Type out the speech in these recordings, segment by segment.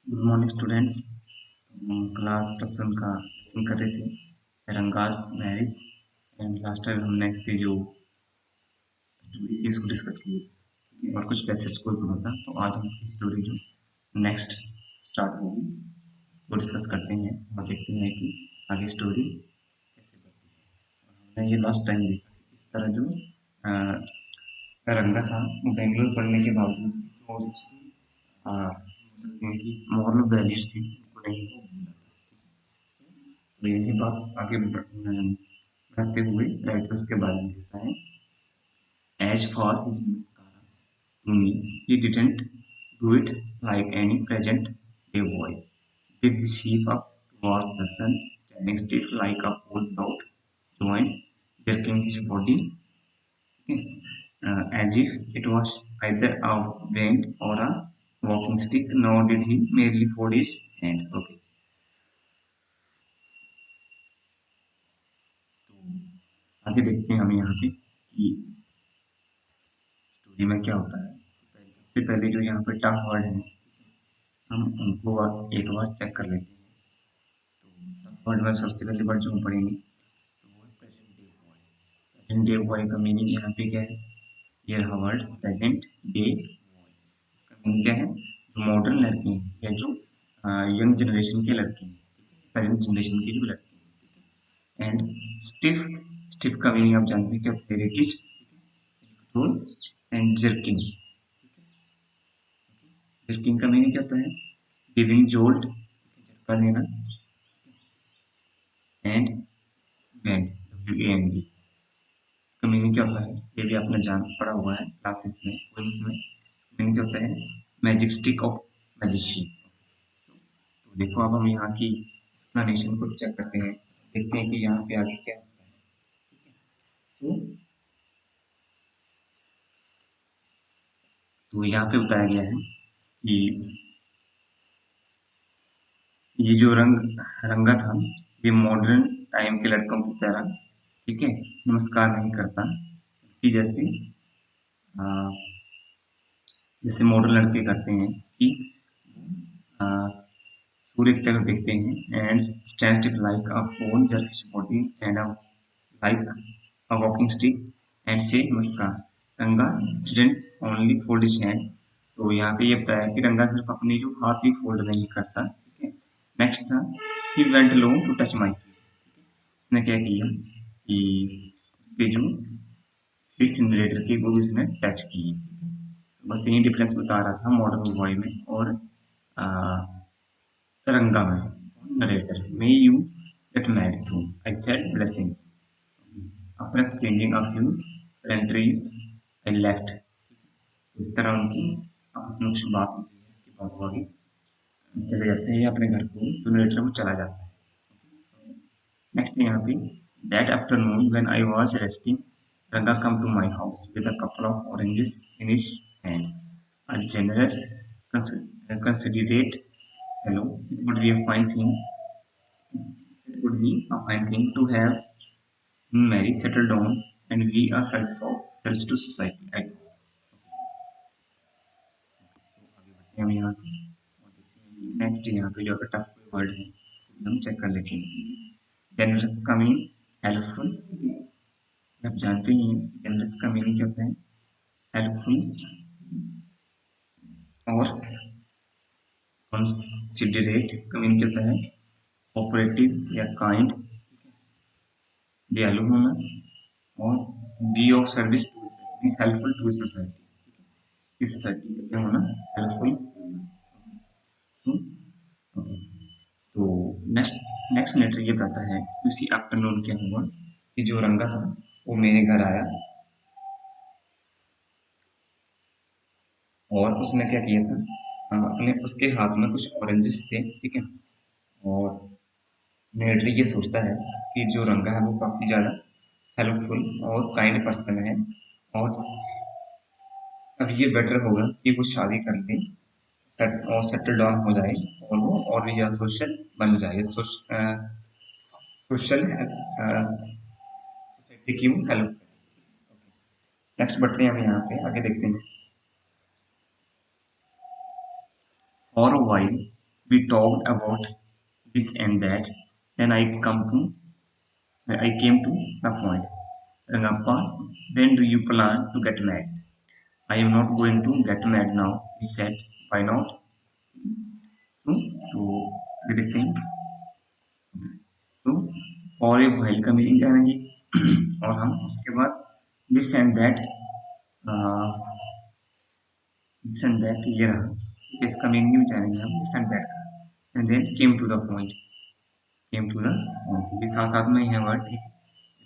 Good morning students. Class +1 का lesson कर रहे थे Ranga's marriage and last time हमने इसकी जो स्टोरी थी इसको डिस्कस की और कुछ पैसेज को पढ़ा था। तो आज हम इसकी स्टोरी जो नेक्स्ट स्टार्ट होगी उसको डिस्कस करते हैं और देखते हैं कि आगे स्टोरी कैसे बढ़ती है। हमने ये लास्ट टाइम देखा कि इस तरह जो रंगा था वो बेंगलोर पढ़ने के बावजूद और उसकी सकते हैं कि मॉरल वैल्यूज थी उनको नहीं भूला। तो यही बात आगे बढ़ाते हुए राइटर्स के बारे में लिखता है। As for his mascara, to me, he didn't do it like any present day boy, with his sheep up towards the sun, standing stiff like a pole without joints, jerking his body as if it was either a wand or a walking stick, nor did he merely fold his hand. Okay. तो आगे देखते हैं हम यहाँ पे कि story में क्या होता है। सबसे पहले जो यहाँ पे टफ वर्ड है हम उनको एक बार चेक कर लेते हैं। तो टफ वर्ड में सबसे पहले वर्ड जो हम पढ़ेंगे तो वो है present day boy. Present day boy का मीनिंग यहाँ पे क्या है? ये रहा वर्ड प्रेजेंट डे बॉय। इसका मीनिंग क्या है? जो मॉडर्न लड़के हैं या जो यंग जनरेशन के लड़के हैं, प्रेजेंट जनरेशन के जो लड़के हैं। एंड स्टिफ, स्टिफ का मीनिंग आप जानते हैं क्या? रिजिड, कठोर। एंड जर्किंग, जर्किंग का मीनिंग क्या होता है? गिविंग जोल्ट, झटका देना। एंड बैंड, WAND, इसका मीनिंग क्या होता है? ये भी आपने जान पढ़ा हुआ है क्लासेस में, क्विज में। मीनिंग क्या होता है? Magic stick of magician. तो देखो अब हम यहाँ की एक्सप्लेनेशन को चेक करते हैं, देखते हैं कि यहाँ पे आगे क्या होता है। ठीक है, तो यहाँ पे बताया गया है कि ये जो रंगा था ये मॉडर्न टाइम के लड़कों की तरह, ठीक है, नमस्कार नहीं करता कि जैसे जैसे मॉडर्न लड़के करते हैं कि आ, सूर्य की तरफ देखते हैं and stand stiff like a pole, jerk his body and like a walking stick and से नमस्कार। Ranga didn't only fold his hand. तो यहाँ पे ये बताया कि रंगा सिर्फ अपनी जो हाथ ही फोल्ड नहीं करता। ठीक है, नेक्स्ट था he went on to touch my feet. उसने क्या किया कि उसके जो फीट सिमुलेटर की वो उसने टच की। बस यही डिफरेंस बता रहा था मॉडर्न बॉय में और रंगा में। Narrator may you get married soon I said blessing after exchanging a few pleasantries I left. इस तरह उनकी आपस में कुछ बात होती है, उसके बाद वो आगे चले जाते हैं अपने घर को, तो नरेटर वो चला जाता है। नेक्स्ट यहाँ पे that afternoon when I was resting Ranga come to my house with a couple of oranges in his hand, a generous, considerate fellow. It would be a fine thing. It would be a fine thing to have him marry, settle down, and we are service to society. I thought. So आगे बढ़ते हैं हम यहाँ से और देखते हैं कि नेक्स्ट यहाँ पे जो टफ वर्ड है उसको भी हम चेक कर लेते हैं। जनरस का मीनिंग हेल्पफुल। आप जानते ही हैं जनरस का मीनिंग क्या होता है? हेल्पफुल और कंसिडरेट, इसका मीनिंग क्या होता है? कोऑपरेटिव या काइंड, दयालु होना। और be of service to means helpful to society, इस सोसाइटी का क्या होना? हेल्पफुल होना। सो तो नेक्स्ट नेक्स्ट मैटर ये बताता है उसी आफ्टरनून क्या हुआ कि जो रंगा था वो मेरे घर आया और उसने क्या किया था, अपने उसके हाथ में कुछ ऑरेंजेस थे। ठीक है, और नेटली ये सोचता है कि जो रंगा है वो काफ़ी ज़्यादा हेल्पफुल और काइंड पर्सन है और अब ये बेटर होगा कि वो शादी कर ले और सेटल डाउन हो जाए और वो और भी ज़्यादा सोशल बन जाए, सोशल सोसाइटी की वो हेल्प करे। नेक्स्ट बढ़ते हैं हम यहाँ पे आगे देखते हैं। For a while we talked about this and that. Then I came to the point. Rangappa, when do you plan to get married? I am not going to get married now, he said. Why not? So, तो आगे देखते हैं. So, और एक while का meaning जानेंगे और हम उसके बाद this and that this and that ये रहा. ठीक है, इसका मीनिंग भी जानेंगे हम this and that का. And then came to the point. Came to the point. ये साथ साथ में है वर्ड. ठीक है,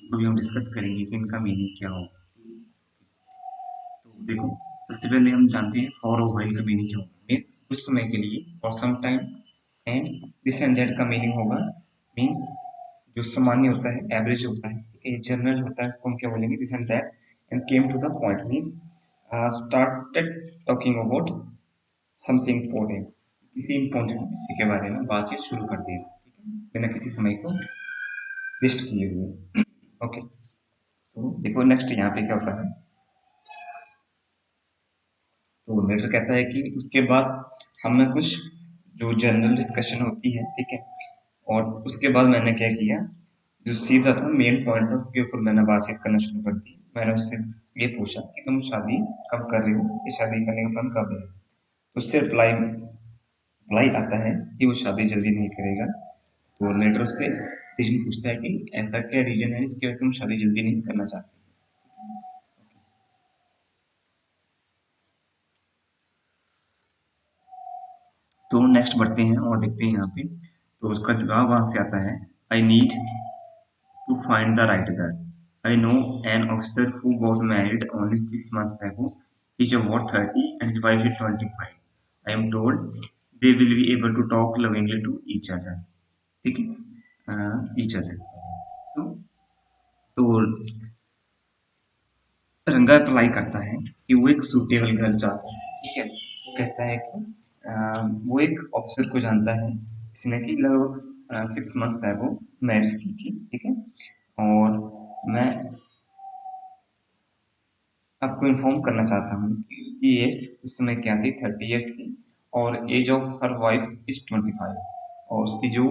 इनको भी हम डिस्कस करेंगे कि इनका मीनिंग क्या होगा. तो देखो, सबसे पहले हम जानते हैं फॉर और व्हाइल का मीनिंग क्या होगा. मीन्स कुछ समय के लिए for some time. And this and that का मीनिंग होगा मीन्स जो सामान्य होता है, एवरेज होता है, जनरल होता है, उसको हम क्या बोलेंगे this and that. And came to the point means started talking about something important. किसी इम्पोर्टेंट विषय के बारे में बातचीत शुरू कर दी, ठीक है, बिना किसी समय को वेस्ट किए हुए. ओके, तो देखो नेक्स्ट यहाँ पे क्या होता है. तो लेटर कहता है कि उसके बाद हमने कुछ जो जनरल डिस्कशन होती है, ठीक है, और उसके बाद मैंने क्या किया, जो सीधा था मेन पॉइंट था उसके ऊपर मैंने बातचीत करना शुरू कर दी. मैंने उससे ये पूछा कि तुम शादी कब कर रहे हो, ये शादी करने का प्लान कब है. उससे रिप्लाई रिप्लाई आता है कि वो शादी जल्दी नहीं करेगा. तो लेटर उससे रीजन पूछता है कि ऐसा क्या रीजन है जिसकी वजह से तुम शादी जल्दी नहीं करना चाहते. तो नेक्स्ट बढ़ते हैं और देखते हैं यहाँ पे. तो उसका जवाब वहां से आता है. I need to find the right girl. I know an officer who was married only 6 months ago. He's about 30 and his wife is 25. I am told they will be able to talk lovingly to each other. ठीक है, each other. So, तो रंगा apply करता है कि वो एक suitable girl चाहता है. ठीक है, वो कहता है कि वो एक ऑफिसर को जानता है जिसने कि लगभग 6 मंथ्स है वो मैरिज की थी. ठीक है, और मैं आपको इन्फॉर्म करना चाहता हूँ कि उसकी एज उस समय क्या थी, 30 ईयर्स की. और age of her wife is 25. और उसकी जो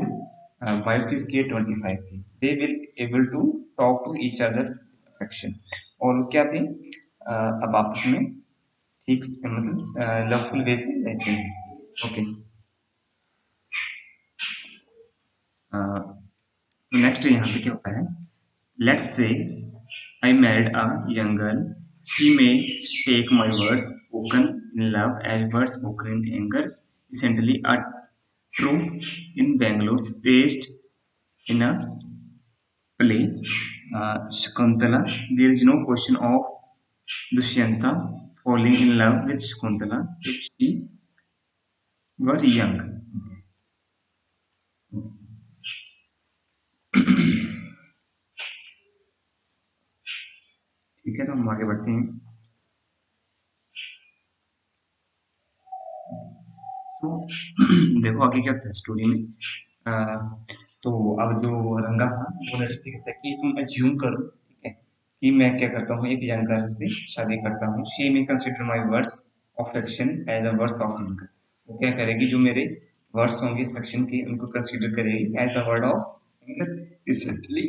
वाइफ थी उसकी 25 थी. They will able to talk to each other affection. और वो क्या थी, अब आपस में ठीक मतलब लवफुल वे से रहते हैं. ओके, नेक्स्ट यहाँ पे क्या होता है. Let's say I married a young girl. She may take my words spoken in love as words spoken in anger. Recently, a troupe in Bangalore staged in a play, Shakuntala. There is no question of Dushyanta falling in love with Shakuntala if she were young. ठीक है, तो हम आगे बढ़ते हैं. तो देखो आगे क्या होता है स्टोरी में. अ, तो अब जो रंगा था वो लड़के से कहता है कि तुम अज्यूम करो, ठीक है, कि मैं क्या करता हूँ, एक यंग गर्ल से शादी करता हूँ. She may consider my words of affection as a words of anger. वो क्या करेगी, जो मेरे वर्ड्स होंगे अफेक्शन के उनको कंसिडर करेगी as the word of anger. Recently,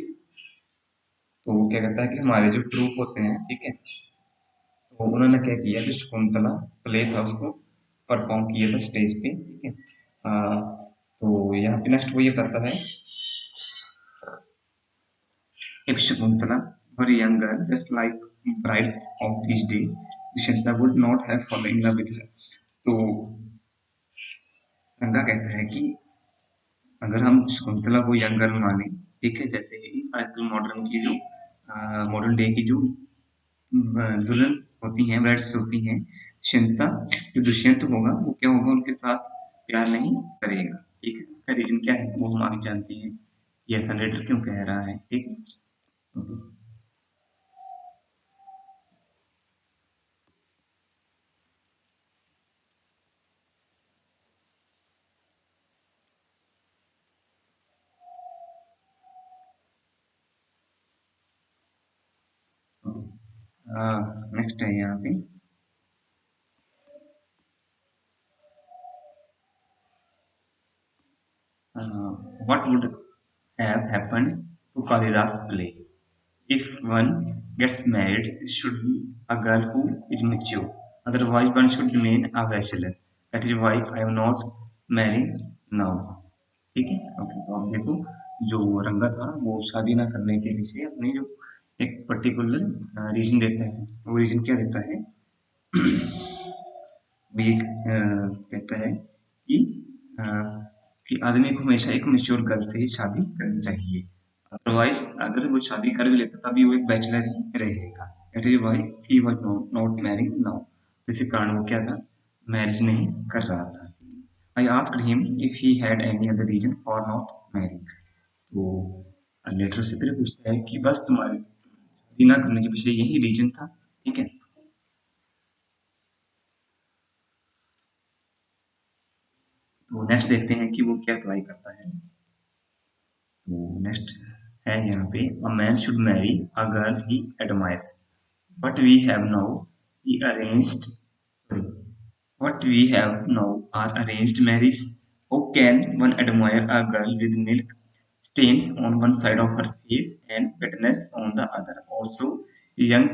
तो वो क्या करता है कि हमारे जो ट्रूप होते हैं, ठीक है, तो उन्होंने क्या किया, जो शकुंतला प्ले था उसको परफॉर्म किया था स्टेज पे. ठीक है, तो यहाँ पे नेक्स्ट वो ये करता है. If Shakuntala were a young girl, just like brides of this day, Dushyanta would not have fallen in love with her. तो रंगा कहता है कि अगर हम शकुंतला को यंग गर्ल माने, ठीक है, जैसे कि आजकल मॉडर्न की जो मॉडर्न डे की जो दुल्हन होती हैं, ब्राइड्स होती हैं, दुष्यंता, जो दुष्यंत होगा वो क्या होगा, उनके साथ प्यार नहीं करेगा. ठीक है, उसका रीजन क्या है वो हम आगे जानते हैं. ये ऐसा लेटर क्यों कह रहा है. ठीक है, नेक्स्ट है यहाँ पे. what would have happened to Kalidas play? If one gets married, it should be a girl who is mature. Otherwise, one should remain a bachelor. That is why I am not marrying now. ठीक है, okay. तो आप देखो, जो रंगा था वो शादी ना करने के पीछे अपने जो एक पर्टिकुलर रीजन देता है, वो रीजन क्या देता है? वो ये कहता है कि अ, कि आदमी को हमेशा एक मैच्योर गर्ल से ही शादी करनी चाहिए। अदरवाइज अगर वो शादी कर भी लेता तभी वो एक बैचलर ही रहेगा। That is why he was not married now. इसी कारण वो क्या था, मैरिज नहीं कर रहा था। I asked him if he had any other reason for not marrying. तो लेटर से फिर पूछता है कि बस तुम्हारे शादी ना करने के पीछे यही रीजन था, ठीक है। तो नेक्स्ट देखते हैं कि वो क्या अप्लाई करता है। तो नेक्स्ट है यहाँ पे, a man should marry a girl he admires but we have now he arranged sorry what we have now are arranged marriages. How can one admire a girl with milk stains on one side of her face and wetness on the other? Also, young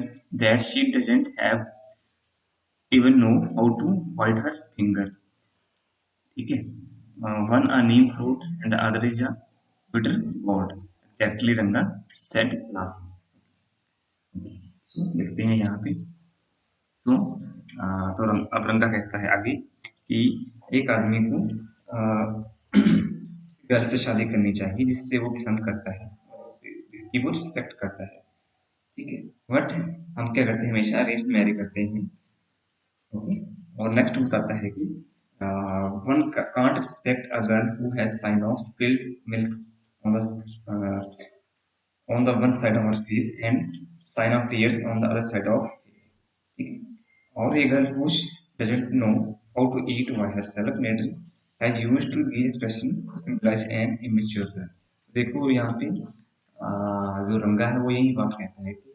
that she doesn't have even know how to bite her finger. ठीक है, one a neem fruit and the other is a bitter gourd. Exactly, रंगा said laughing. So देखते हैं यहाँ पे। तो अब रंगा कहता है आगे कि एक आदमी को गर्ल से शादी करनी चाहिए जिससे वो पसंद करता है और जिसकी वो रिस्पेक्ट करता है, ठीक है। बट हम क्या करते हैं, हमेशा अरेंज मैरिज करते हैं, ओके। और नेक्स्ट बताता है कि one can't respect a girl who has sign of spilled milk on the on the one side of her face and sign of tears on the other side of face, ठीक है। और a girl who doesn't know how to eat by herself later has used to the expression to symbolize an immature girl। देखो यहाँ पे जो रंगा है वो यही बात कहता है कि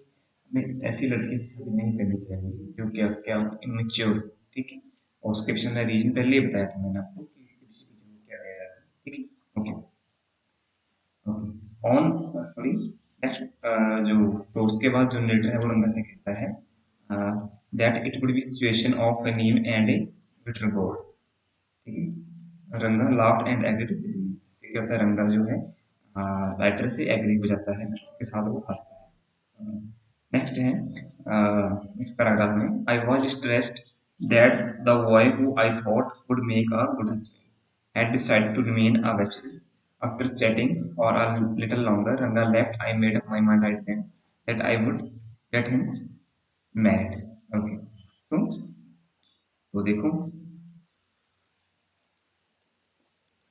हमें ऐसी लड़की से शादी नहीं करनी चाहिए जो क्या क्या इमेच्योर, ठीक है। और उसके पीछे मैं रीजन पहले ही बताया था मैंने आपको कि इसके पीछे रीजन क्या रहेगा, ठीक है, ओके। ऑन सॉरी नेक्स्ट जो तो उसके बाद जो लेटर है वो रंगा से कहता है that it would be situation of A Neem and A bitter गोड, ठीक है। रंगा लाफ्ड एंड एग्रीड, इससे क्या होता है, रंगा जो है राइटर से एग्री हो जाता है, उसके साथ वो हंसता है। नेक्स्ट है नेक्स्ट पैराग्राफ में, I was stressed that the boy who I thought would make a good husband had decided to remain a bachelor. After chatting for a little longer, Ranga left. I made up my mind right then that I would get him married. Okay. So, तो देखो,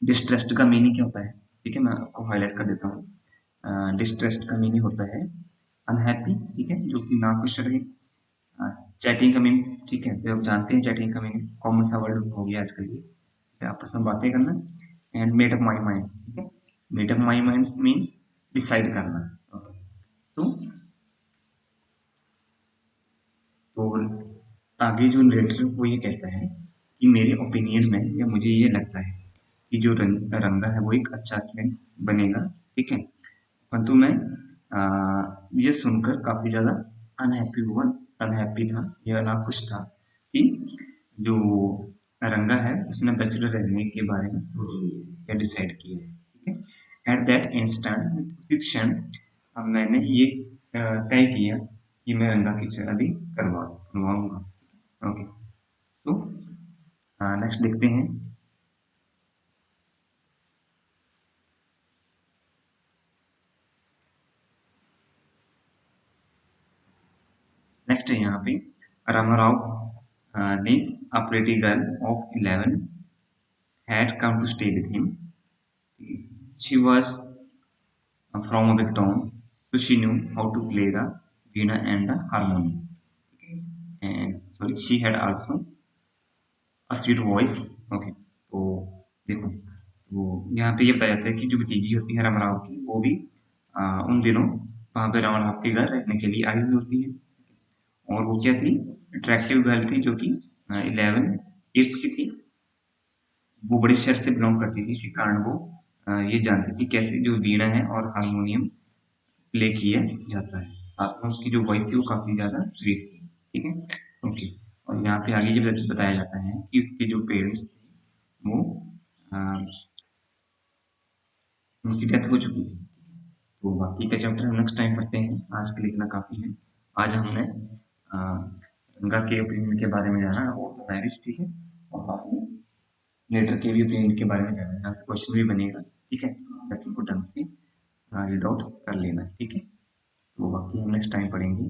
distressed का meaning क्या होता है, ठीक है, मैं आपको हाईलाइट कर देता हूँ। डिस्ट्रेस्ड का मीनिंग होता है अनहैप्पी, ठीक है, जो कि नाखुश रहे। चैटिंग का मीनिंग, ठीक है, तो आप जानते हैं चैटिंग का मीनिंग, कॉमन सा वर्ड हो गया आजकल ये, आपस में बातें करना। And made up my mind, ठीक है, made up my mind means decide करना, ओके। तो तो आगे जो नरेटर वो ये कहता है कि मेरे ओपिनियन में या मुझे ये लगता है कि जो रंगा है वो एक अच्छा हस्बैंड बनेगा, ठीक है। परंतु मैं ये सुनकर काफी ज्यादा अनहैप्पी हुआ, अनहैप्पी था या नाखुश था कि जो रंगा है उसने बैचलर रहने के बारे में सोच लिया है या डिसाइड किया है, ठीक है। एट दैट इंस्टेंट, उसी क्षण मैंने ये तय किया कि मैं रंगा की शादी करवाऊंगा, ओके। सो नेक्स्ट देखते हैं। नेक्स्ट है यहाँ पे, Rama Rao this a pretty girl of 11 had come to stay with him. She was from a big town, so she knew how to play the veena and the harmonium. And sorry, she had also a sweet voice. Okay, तो देखो, तो यहाँ पे ये बताया जाता है कि जो भतीजी होती है रामाराव की वो भी उन दिनों वहाँ पे रामाराव के घर रहने के लिए आई हुई होती है। और वो क्या थी, अट्रैक्टिव गर्ल थी जो कि 11 ईयर्स की थी। वो बड़े शहर से बिलोंग करती थी, इसी कारण वो ये जानते थे कैसे जो वीणा है और हारमोनियम प्ले किया जाता है। साथ में उसकी जो वॉइस थी वो काफ़ी ज़्यादा स्वीट थी। ठीक है, ओके। और यहाँ पे आगे जब बताया जाता है कि उसके जो पेरेंट्स थे वो अ, उनकी डेथ हो चुकी थी। तो बाकी का चैप्टर हम नेक्स्ट टाइम पढ़ते हैं। आज के लिए इतना काफ़ी है। आज हमने गंगा के ओपिनियन के बारे में जाना और तो मैरिज, ठीक है, और साथ में लेटर के भी ओपिनियन के बारे में जाना। यहाँ से क्वेश्चन भी बनेगा, ठीक है। बस इनको ढंग से रीड आउट कर लेना, ठीक है। तो बाकी हम नेक्स्ट टाइम पढ़ेंगे।